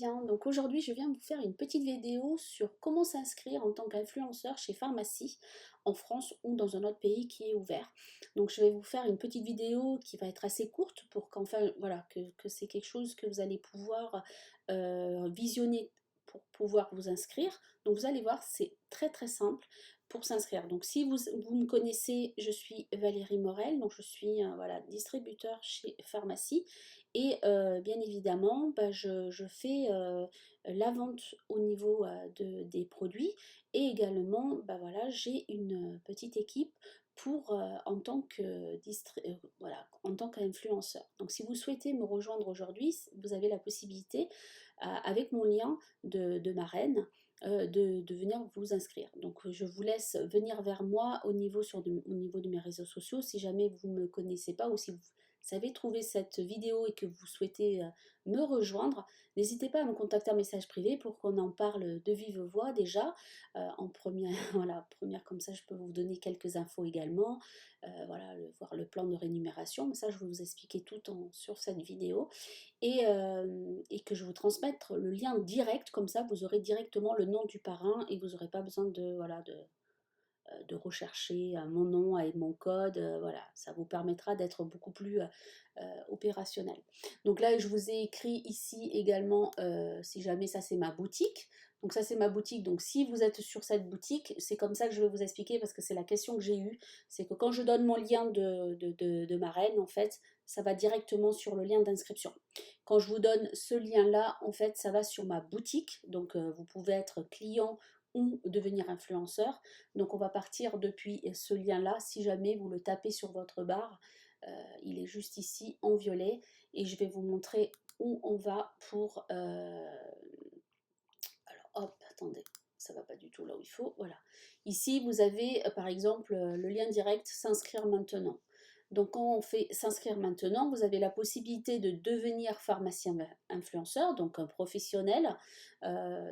Bien, donc aujourd'hui je viens vous faire une petite vidéo sur comment s'inscrire en tant qu'influenceur chez Pharmacie en France ou dans un autre pays qui est ouvert. Donc je vais vous faire une petite vidéo qui va être assez courte pour qu'enfin voilà que c'est quelque chose que vous allez pouvoir visionner pour pouvoir vous inscrire. Donc vous allez voir, c'est très très simple pour s'inscrire. Donc si vous me connaissez, je suis Valérie Morel, donc je suis voilà, distributeur chez Pharmacie. Et bien évidemment, bah, je fais la vente au niveau des produits et également, bah, voilà, j'ai une petite équipe pour, voilà, en tant qu'influenceur. Donc si vous souhaitez me rejoindre aujourd'hui, vous avez la possibilité, avec mon lien de marraine, de venir vous inscrire. Donc je vous laisse venir vers moi au niveau de mes réseaux sociaux si jamais vous ne me connaissez pas ou si vous savez trouver cette vidéo et que vous souhaitez me rejoindre, n'hésitez pas à me contacter en message privé pour qu'on en parle de vive voix déjà. En première, voilà, première comme ça, je peux vous donner quelques infos également. Voilà, voir le plan de rémunération, mais ça, je vais vous expliquer sur cette vidéo. Et que je vous transmette le lien direct, comme ça, vous aurez directement le nom du parrain et vous n'aurez pas besoin voilà, de rechercher mon nom avec mon code, voilà, ça vous permettra d'être beaucoup plus opérationnel. Donc là, je vous ai écrit ici également, si jamais ça c'est ma boutique. Donc ça c'est ma boutique, donc si vous êtes sur cette boutique, c'est comme ça que je vais vous expliquer parce que c'est la question que j'ai eue, c'est que quand je donne mon lien de marraine, en fait, ça va directement sur le lien d'inscription. Quand je vous donne ce lien-là, en fait, ça va sur ma boutique, donc vous pouvez être client ou devenir influenceur. Donc on va partir depuis ce lien-là. Si jamais vous le tapez sur votre barre, il est juste ici en violet. Et je vais vous montrer où on va pour... alors hop, attendez, ça va pas du tout là où il faut. Voilà. Ici, vous avez par exemple le lien direct s'inscrire maintenant. Donc quand on fait s'inscrire maintenant, vous avez la possibilité de devenir pharmacien influenceur, donc un professionnel.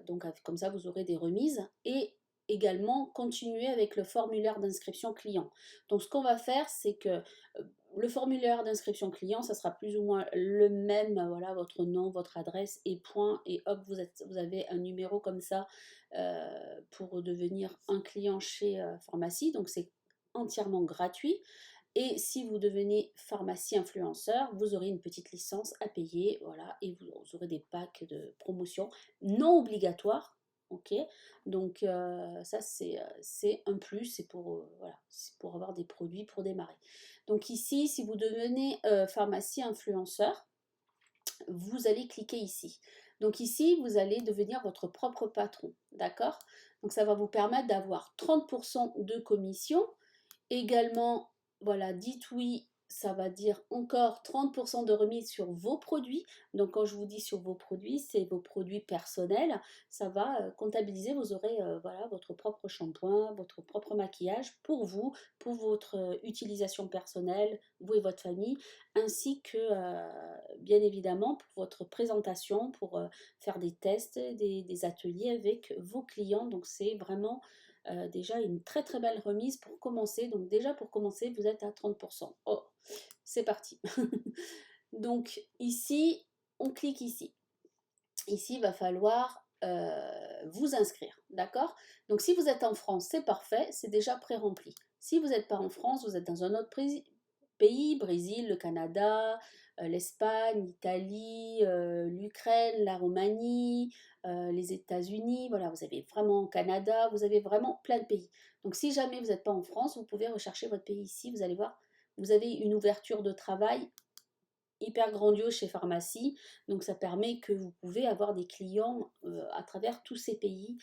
Donc comme ça, vous aurez des remises. Et également continuer avec le formulaire d'inscription client. Donc ce qu'on va faire, c'est que le formulaire d'inscription client, ça sera plus ou moins le même, voilà, votre nom, votre adresse et point, et hop, vous avez un numéro comme ça pour devenir un client chez Pharmacie, donc c'est entièrement gratuit. Et si vous devenez pharmacie influenceur, vous aurez une petite licence à payer, voilà, et vous aurez des packs de promotion non obligatoires. Ok, donc ça c'est un plus, c'est pour, voilà, pour avoir des produits pour démarrer. Donc ici, si vous devenez pharmacie influenceur, vous allez cliquer ici. Donc ici, vous allez devenir votre propre patron, d'accord? Donc ça va vous permettre d'avoir 30% de commission. Également, voilà, dites oui, ça va dire encore 30% de remise sur vos produits. Donc quand je vous dis sur vos produits, c'est vos produits personnels. Ça va comptabiliser, vous aurez voilà, votre propre shampoing, votre propre maquillage pour vous, pour votre utilisation personnelle, vous et votre famille, ainsi que bien évidemment pour votre présentation, pour faire des tests, des ateliers avec vos clients. Donc c'est vraiment déjà une très très belle remise pour commencer. Donc déjà pour commencer, vous êtes à 30%. Oh, c'est parti. Donc ici, on clique ici. Ici, il va falloir vous inscrire, d'accord? Donc si vous êtes en France, c'est parfait, c'est déjà pré-rempli. Si vous n'êtes pas en France, vous êtes dans un autre pays, Brésil, le Canada, l'Espagne, l'Italie, l'Ukraine, la Roumanie, les États-Unis, voilà, vous avez vraiment Canada, vous avez vraiment plein de pays. Donc si jamais vous n'êtes pas en France, vous pouvez rechercher votre pays ici, vous allez voir, vous avez une ouverture de travail hyper grandiose chez Pharmacie, donc ça permet que vous pouvez avoir des clients à travers tous ces pays,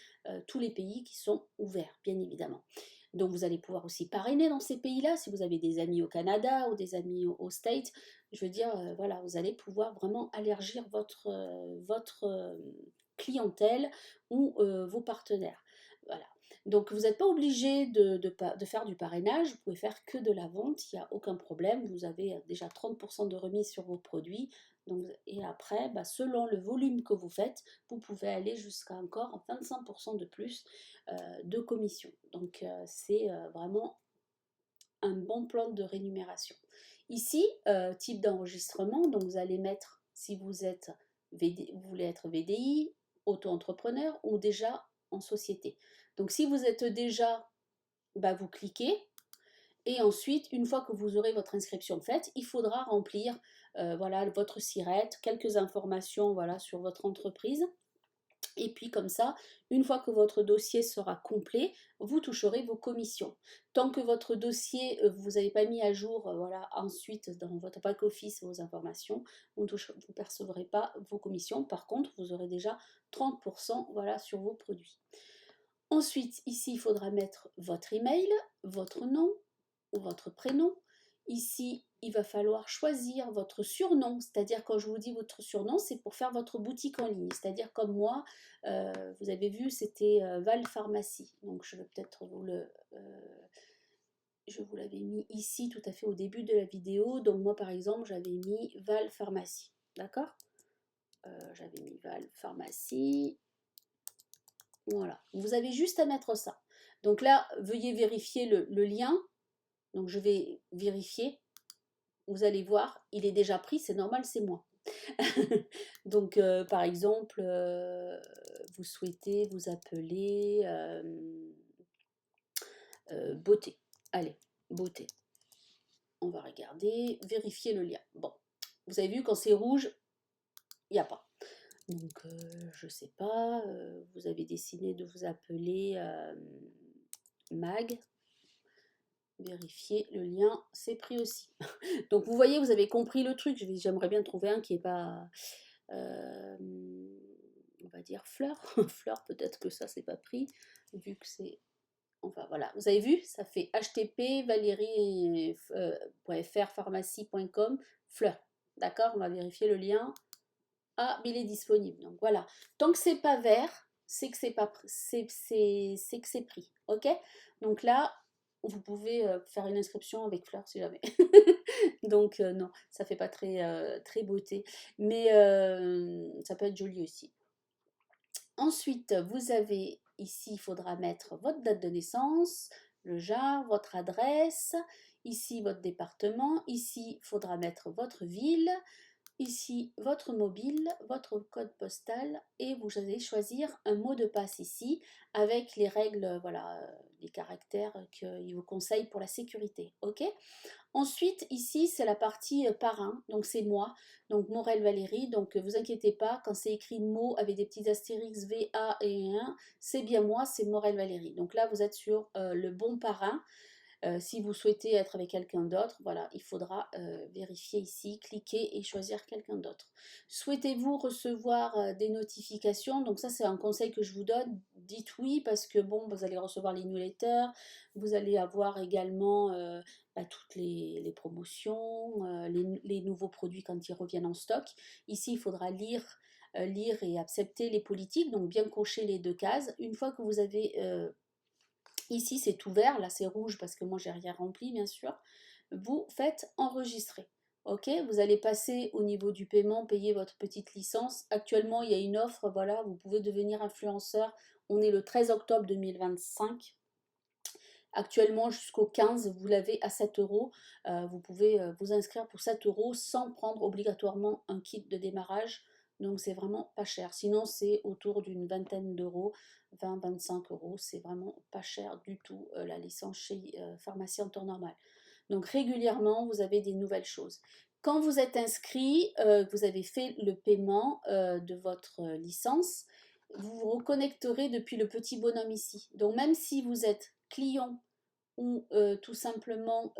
tous les pays qui sont ouverts, bien évidemment. Donc vous allez pouvoir aussi parrainer dans ces pays-là, si vous avez des amis au Canada ou des amis aux States, je veux dire, voilà, vous allez pouvoir vraiment élargir votre clientèle ou vos partenaires. Voilà. Donc vous n'êtes pas obligé de faire du parrainage, vous pouvez faire que de la vente, il n'y a aucun problème, vous avez déjà 30% de remise sur vos produits, donc, et après, bah, selon le volume que vous faites, vous pouvez aller jusqu'à encore 25% de plus de commission. Donc c'est vraiment un bon plan de rémunération. Ici, type d'enregistrement, donc vous allez mettre, si vous êtes vous voulez être VDI, auto-entrepreneur ou déjà en société. Donc si vous êtes déjà, vous cliquez. Et ensuite, une fois que vous aurez votre inscription faite, il faudra remplir voilà, votre SIRET, quelques informations voilà, sur votre entreprise. Et puis comme ça, une fois que votre dossier sera complet, vous toucherez vos commissions. Tant que votre dossier, vous n'avez pas mis à jour, voilà, ensuite dans votre back-office vos informations, vous ne percevrez pas vos commissions. Par contre, vous aurez déjà 30% voilà, sur vos produits. Ensuite, ici, il faudra mettre votre email, votre nom ou votre prénom. Ici, il va falloir choisir votre surnom, c'est-à-dire quand je vous dis votre surnom, c'est pour faire votre boutique en ligne. C'est-à-dire comme moi, vous avez vu, c'était Val Pharmacie. Donc je vais peut-être je vous l'avais mis ici tout à fait au début de la vidéo. Donc moi par exemple, j'avais mis Val Pharmacie. D'accord, j'avais mis Val Pharmacie. Voilà, vous avez juste à mettre ça. Donc là, veuillez vérifier le lien. Donc je vais vérifier. Vous allez voir, il est déjà pris, c'est normal, c'est moi. Donc par exemple, vous souhaitez vous appeler beauté. Allez, beauté. On va regarder, vérifier le lien. Bon, vous avez vu, quand c'est rouge, il n'y a pas. Donc, je sais pas, vous avez décidé de vous appeler Mag. Vérifier le lien, c'est pris aussi. Donc, vous voyez, vous avez compris le truc. J'aimerais bien trouver un qui n'est pas, on va dire, fleur. Fleur, peut-être que ça, c'est pas pris, vu que c'est... Enfin, voilà. Vous avez vu, ça fait http valérie.fr pharmacie.com fleur. D'accord, on va vérifier le lien. Ah, mais il est disponible. Donc voilà. Tant que c'est pas vert, c'est que c'est pas c'est que c'est pris. Ok. Donc là, vous pouvez faire une inscription avec fleurs si jamais. Donc non, ça fait pas très beauté, mais ça peut être joli aussi. Ensuite, vous avez ici, il faudra mettre votre date de naissance, le genre, votre adresse, ici votre département, ici il faudra mettre votre ville. Ici, votre mobile, votre code postal et vous allez choisir un mot de passe ici avec les règles, voilà, les caractères qu'il vous conseille pour la sécurité. Ok. Ensuite, ici, c'est la partie parrain, donc c'est moi, donc Morel Valérie. Donc, vous inquiétez pas, quand c'est écrit mot avec des petits astérix V, A et 1, c'est bien moi, c'est Morel Valérie. Donc là, vous êtes sur le bon parrain. Si vous souhaitez être avec quelqu'un d'autre, voilà, il faudra vérifier ici, cliquer et choisir quelqu'un d'autre. Souhaitez-vous recevoir des notifications? Donc ça, c'est un conseil que je vous donne. Dites oui parce que bon, vous allez recevoir les newsletters, vous allez avoir également toutes les promotions, les nouveaux produits quand ils reviennent en stock. Ici, il faudra lire et accepter les politiques, donc bien cocher les deux cases. Une fois que vous avez ici, c'est tout vert, là c'est rouge parce que moi j'ai rien rempli bien sûr. Vous faites enregistrer. Ok, vous allez passer au niveau du paiement, payer votre petite licence. Actuellement, il y a une offre, voilà, vous pouvez devenir influenceur. On est le 13 octobre 2025. Actuellement, jusqu'au 15, vous l'avez à 7 euros. Vous pouvez vous inscrire pour 7 euros sans prendre obligatoirement un kit de démarrage. Donc, c'est vraiment pas cher. Sinon, c'est autour d'une vingtaine d'euros, 20-25 euros. C'est vraiment pas cher du tout, la licence chez Pharmacie en temps normal. Donc, régulièrement, vous avez des nouvelles choses. Quand vous êtes inscrit, vous avez fait le paiement de votre licence, vous vous reconnecterez depuis le petit bonhomme ici. Donc, même si vous êtes client ou tout simplement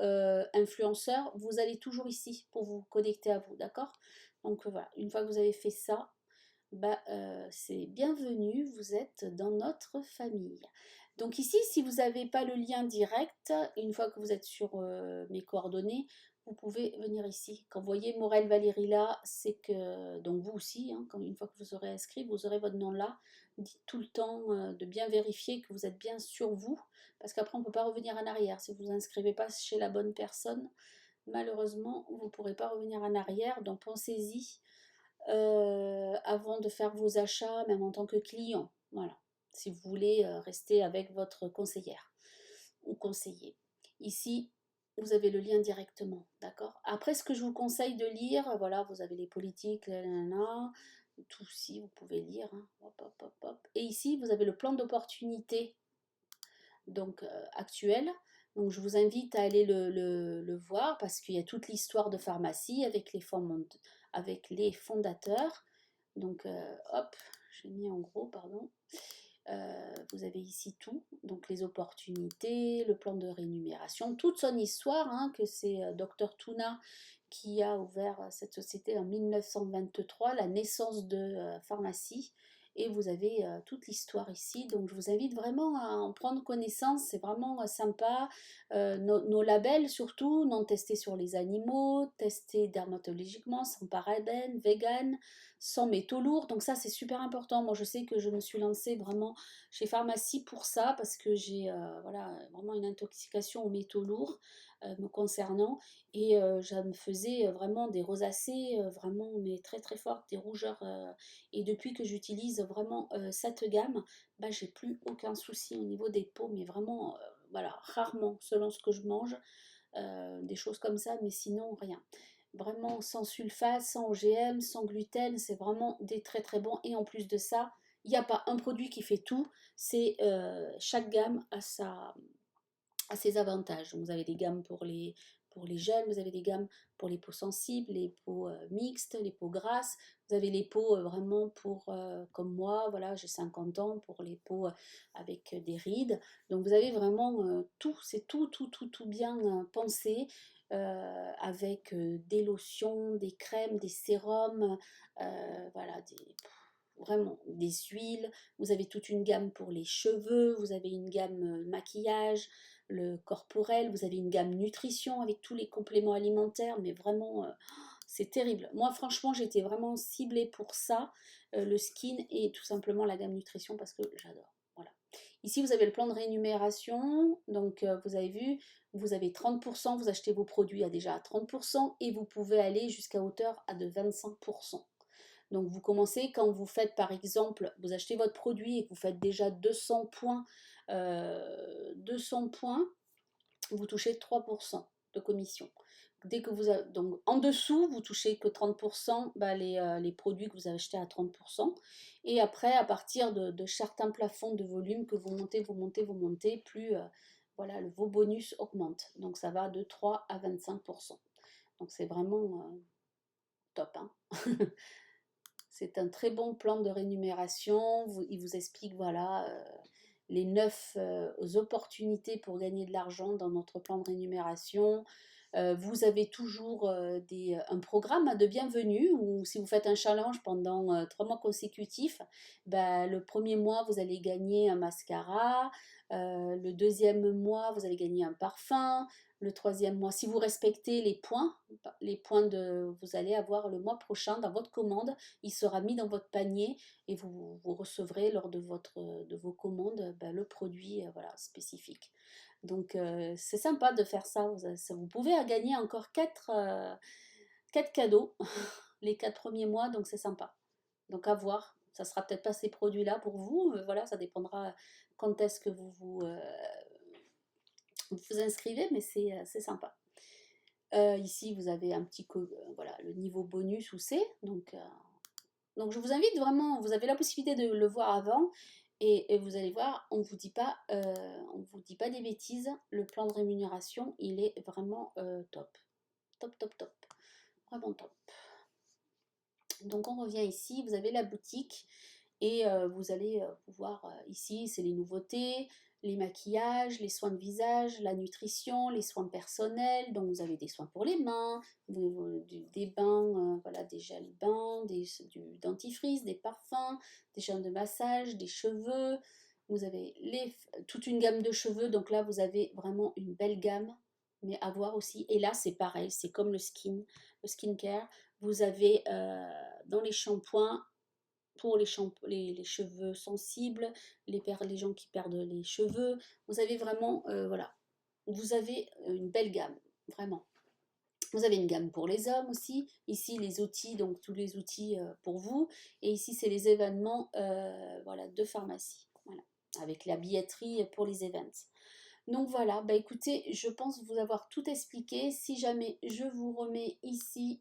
influenceur, vous allez toujours ici pour vous connecter à vous, d'accord? Donc voilà, une fois que vous avez fait ça, c'est bienvenue, vous êtes dans notre famille. Donc ici, si vous n'avez pas le lien direct, une fois que vous êtes sur mes coordonnées, vous pouvez venir ici. Quand vous voyez Morel Valérie là, c'est que, donc vous aussi, hein, une fois que vous aurez inscrit, vous aurez votre nom là. Dites tout le temps de bien vérifier que vous êtes bien sur vous, parce qu'après on ne peut pas revenir en arrière. Si vous ne vous inscrivez pas chez la bonne personne, malheureusement, vous ne pourrez pas revenir en arrière. Donc pensez-y avant de faire vos achats, même en tant que client. Voilà, si vous voulez rester avec votre conseillère ou conseiller. Ici, vous avez le lien directement, d'accord? Après, ce que je vous conseille de lire, voilà, vous avez les politiques, tout ici, vous pouvez lire, hein. Hop, hop, hop, hop. Et ici, vous avez le plan d'opportunité donc actuel. Donc je vous invite à aller le voir parce qu'il y a toute l'histoire de pharmacie avec les fondateurs. Donc hop, j'ai mis en gros, pardon. Vous avez ici tout, donc les opportunités, le plan de rémunération, toute son histoire, hein, que c'est Dr Tuna qui a ouvert cette société en 1923, la naissance de pharmacie, et vous avez toute l'histoire ici, donc je vous invite vraiment à en prendre connaissance, c'est vraiment sympa. Nos labels surtout, non testés sur les animaux, testés dermatologiquement, sans parabènes, vegan, sans métaux lourds, donc ça c'est super important. Moi je sais que je me suis lancée vraiment chez Pharmacie pour ça, parce que j'ai voilà, vraiment une intoxication aux métaux lourds me concernant, et je me faisais vraiment des rosacées, vraiment mais très très fortes, des rougeurs, et depuis que j'utilise vraiment cette gamme, bah, j'ai plus aucun souci au niveau des peaux, mais vraiment, voilà, rarement, selon ce que je mange, des choses comme ça, mais sinon rien. Vraiment sans sulfate, sans OGM, sans gluten, c'est vraiment des très très bons. Et en plus de ça, il n'y a pas un produit qui fait tout, c'est chaque gamme a ses avantages. Donc, vous avez des gammes pour les jeunes, vous avez des gammes pour les peaux sensibles, les peaux mixtes, les peaux grasses, vous avez les peaux vraiment pour, comme moi, voilà, j'ai 50 ans, pour les peaux avec des rides. Donc vous avez vraiment tout, c'est tout bien pensé. Avec des lotions, des crèmes, des sérums, voilà, vraiment des huiles, vous avez toute une gamme pour les cheveux, vous avez une gamme maquillage, le corporel, vous avez une gamme nutrition avec tous les compléments alimentaires, mais vraiment c'est terrible. Moi franchement j'étais vraiment ciblée pour ça, le skin et tout simplement la gamme nutrition parce que j'adore. Voilà. Ici vous avez le plan de rémunération, donc vous avez vu, vous avez 30%, vous achetez vos produits à déjà à 30% et vous pouvez aller jusqu'à hauteur à de 25%. Donc vous commencez quand vous faites par exemple, vous achetez votre produit et que vous faites déjà 200 points, vous touchez 3% de commission. Dès que vous avez, donc en dessous, vous touchez que 30%, bah, les produits que vous avez achetés à 30%. Et après, à partir de certains plafonds de volume que vous montez, plus voilà, vos bonus augmentent. Donc ça va de 3 à 25%. Donc c'est vraiment top, hein. C'est un très bon plan de rémunération. Il vous explique voilà, les 9 opportunités pour gagner de l'argent dans notre plan de rémunération. Vous avez toujours un programme de bienvenue où si vous faites un challenge pendant 3 mois consécutifs, bah, le premier mois vous allez gagner un mascara, le deuxième mois vous allez gagner un parfum, le troisième mois, si vous respectez vous allez avoir le mois prochain dans votre commande, il sera mis dans votre panier et vous recevrez lors de vos commandes le produit voilà, spécifique. Donc c'est sympa de faire ça. Vous pouvez gagner encore 4 cadeaux les 4 premiers mois, donc c'est sympa. Donc à voir. Ça sera peut-être pas ces produits-là pour vous. Voilà, ça dépendra quand est-ce que vous inscrivez, mais c'est sympa. Ici, vous avez un petit voilà, le niveau bonus où c'est. Donc je vous invite vraiment, vous avez la possibilité de le voir avant. Et vous allez voir, on vous dit pas des bêtises. Le plan de rémunération, il est vraiment top. Top, top, top. Vraiment top. Donc on revient ici, vous avez la boutique et vous allez pouvoir, ici c'est les nouveautés, les maquillages, les soins de visage, la nutrition, les soins personnels, donc vous avez des soins pour les mains, des bains, voilà, des gels bains, du dentifrice, des parfums, des gels de massage, des cheveux, vous avez toute une gamme de cheveux, donc là vous avez vraiment une belle gamme, mais à voir aussi, et là c'est pareil, c'est comme le skincare, vous avez dans les shampoings, pour les cheveux sensibles, les gens qui perdent les cheveux, vous avez vraiment, voilà, vous avez une belle gamme, vraiment. Vous avez une gamme pour les hommes aussi, ici les outils, donc tous les outils pour vous, et ici c'est les événements voilà, de pharmacie, voilà, avec la billetterie pour les events. Donc voilà, bah écoutez, je pense vous avoir tout expliqué. Si jamais je vous remets ici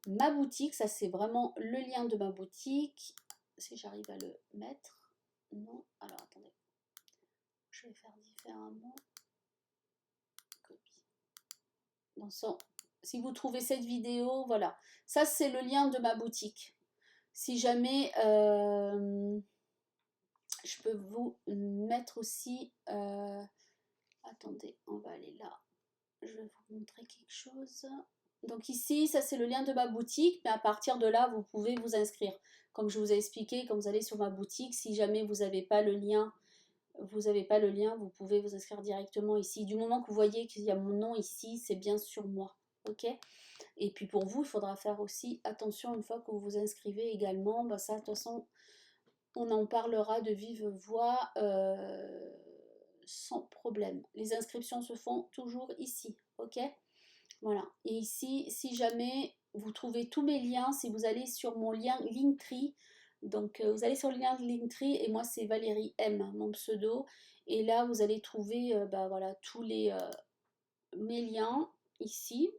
ma boutique, ça c'est vraiment le lien de ma boutique. Si j'arrive à le mettre. Non, alors attendez. Je vais faire différemment. Copie. Si vous trouvez cette vidéo, voilà. Ça c'est le lien de ma boutique. Si jamais je peux vous mettre aussi. Attendez, on va aller là. Je vais vous montrer quelque chose. Donc ici, ça c'est le lien de ma boutique, mais à partir de là, vous pouvez vous inscrire. Comme je vous ai expliqué, quand vous allez sur ma boutique, si jamais vous n'avez pas le lien, vous pouvez vous inscrire directement ici. Du moment que vous voyez qu'il y a mon nom ici, c'est bien sur moi. Ok? Et puis pour vous, il faudra faire aussi attention une fois que vous vous inscrivez également. Bah ça, de toute façon, on en parlera de vive voix sans problème. Les inscriptions se font toujours ici. Ok? Voilà. Et ici, si jamais vous trouvez tous mes liens, si vous allez sur mon lien Linktree, donc vous allez sur le lien de Linktree et moi c'est Valérie M, mon pseudo. Et là, vous allez trouver bah, voilà, tous mes liens ici.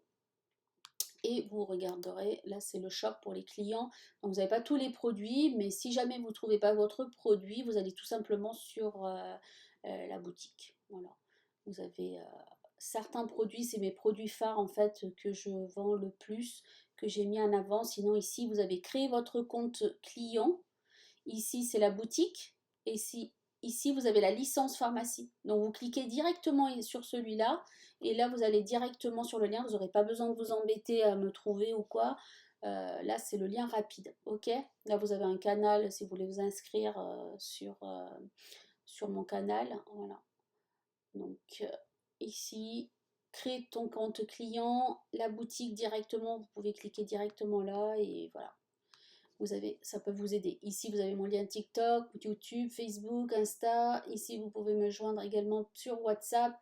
Et vous regarderez, là c'est le shop pour les clients. Donc vous n'avez pas tous les produits, mais si jamais vous ne trouvez pas votre produit, vous allez tout simplement sur la boutique. Voilà. Vous avez certains produits, c'est mes produits phares en fait que je vends le plus, que j'ai mis en avant. Sinon ici, vous avez créé votre compte client. Ici, c'est la boutique. Et ici, vous avez la licence pharmacie. Donc, vous cliquez directement sur celui-là. Et là, vous allez directement sur le lien. Vous n'aurez pas besoin de vous embêter à me trouver ou quoi. Là, c'est le lien rapide. OK? Là, vous avez un canal si vous voulez vous inscrire sur mon canal. Voilà. Donc, ici, créer ton compte client. La boutique directement. Vous pouvez cliquer directement là. Et voilà. Ça peut vous aider. Ici, vous avez mon lien TikTok, YouTube, Facebook, Insta. Ici, vous pouvez me joindre également sur WhatsApp.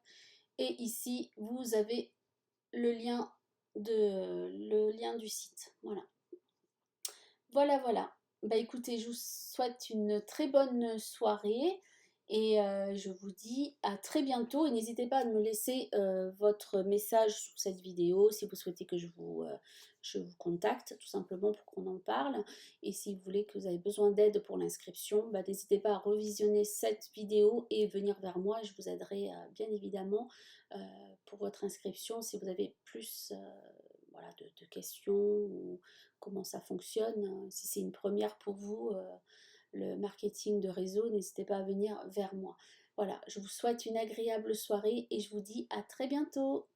Et ici, vous avez le lien du site. Voilà. Voilà, voilà. Bah écoutez, je vous souhaite une très bonne soirée et je vous dis à très bientôt. Et n'hésitez pas à me laisser votre message sous cette vidéo si vous souhaitez que je vous contacte, tout simplement pour qu'on en parle. Et si vous voulez que vous avez besoin d'aide pour l'inscription, bah, n'hésitez pas à revisionner cette vidéo et venir vers moi. Je vous aiderai bien évidemment pour votre inscription si vous avez plus voilà, de questions ou comment ça fonctionne. Si c'est une première pour vous, le marketing de réseau, n'hésitez pas à venir vers moi. Voilà, je vous souhaite une agréable soirée et je vous dis à très bientôt.